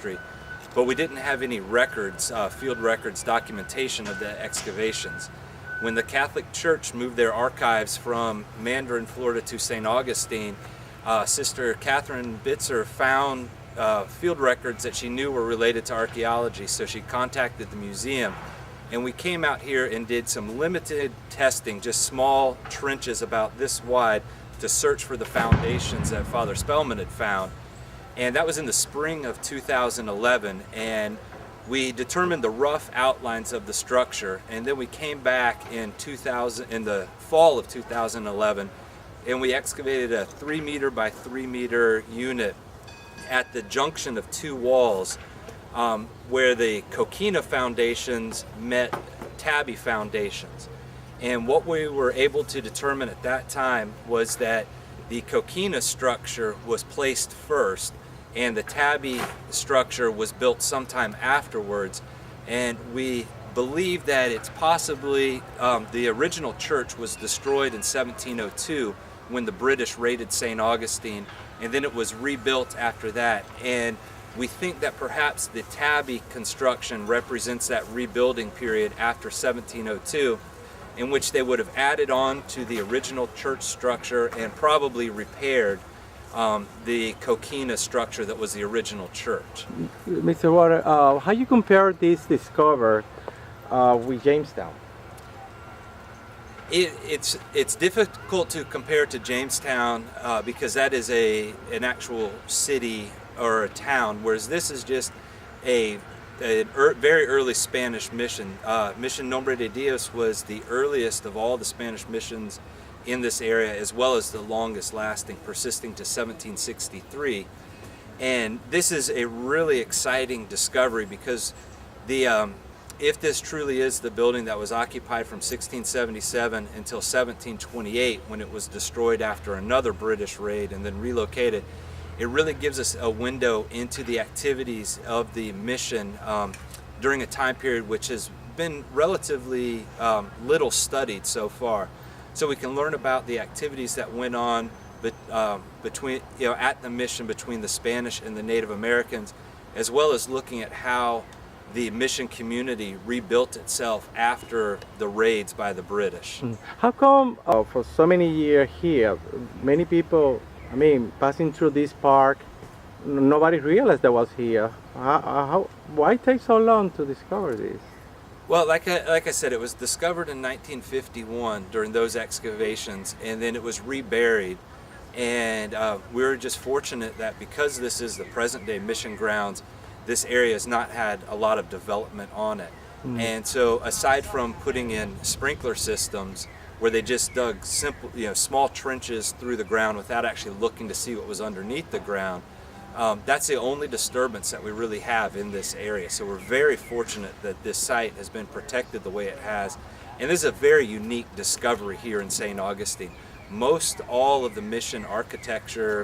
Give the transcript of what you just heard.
history, but we didn't have any records, field records, documentation of the excavations. When the Catholic Church moved their archives from Mandarin, Florida to St. Augustine, Sister Kathleen Bitzer found field records that she knew were related to archaeology, so she contacted the museum. And we came out here and did some limited testing, just small trenches about this wide, to search for the foundations that Father Spellman had found. And that was in the spring of 2011, and we determined the rough outlines of the structure, and then we came back in the fall of 2011, and we excavated a 3 meter by 3 meter unit at the junction of two walls, where the coquina foundations met tabby foundations. And what we were able to determine at that time was that the coquina structure was placed first, and the tabby structure was built sometime afterwards. And we believe that it's possibly the original church was destroyed in 1702 when the British raided St. Augustine, and then it was rebuilt after that. And we think that perhaps the tabby construction represents that rebuilding period after 1702, in which they would have added on to the original church structure and probably repaired the coquina structure that was the original church. Mr. Waters, how you compare this discovery with Jamestown? It's difficult to compare to Jamestown because that is an actual city or a town, whereas this is just a very early Spanish mission. Mission Nombre de Dios was the earliest of all the Spanish missions in this area, as well as the longest lasting, persisting to 1763. And this is a really exciting discovery because if this truly is the building that was occupied from 1677 until 1728, when it was destroyed after another British raid and then relocated, it really gives us a window into the activities of the mission during a time period which has been relatively little studied so far. So we can learn about the activities that went on between, at the mission between the Spanish and the Native Americans, as well as looking at how the mission community rebuilt itself after the raids by the British. How come for so many years here, many people, passing through this park, nobody realized that was here? Why take so long to discover this? Well, like I said, it was discovered in 1951 during those excavations, and then it was reburied. And we were just fortunate that because this is the present-day mission grounds, this area has not had a lot of development on it. And so, aside from putting in sprinkler systems where they just dug simple, small trenches through the ground without actually looking to see what was underneath the ground, that's the only disturbance that we really have in this area. So we're very fortunate that this site has been protected the way it has. And this is a very unique discovery here in St. Augustine. Most all of the mission architecture